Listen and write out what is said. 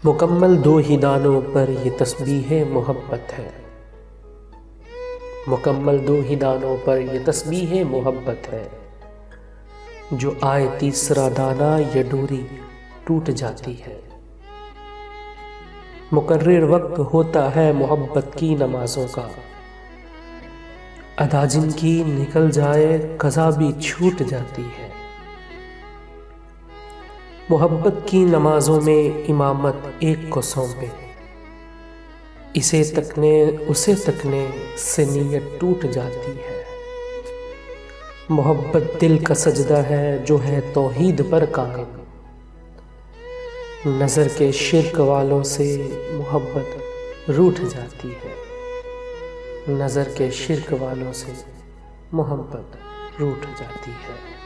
مکمل دو ہی دانوں پر یہ تسبیح محبت ہے، مکمل دو ہی دانوں پر یہ تسبیح محبت ہے، جو آئے تیسرا دانہ یہ ڈوری ٹوٹ جاتی ہے۔ مقرر وقت ہوتا ہے محبت کی نمازوں کا، ادا جن کی نکل جائے قضا بھی چھوٹ جاتی ہے۔ محبت کی نمازوں میں امامت ایک کو سونپے، اسے تکنے اسے تکنے سے نیت ٹوٹ جاتی ہے۔ محبت دل کا سجدہ ہے جو ہے توحید پر قائم، نظر کے شرک والوں سے محبت روٹھ جاتی ہے، نظر کے شرک والوں سے محبت روٹھ جاتی ہے۔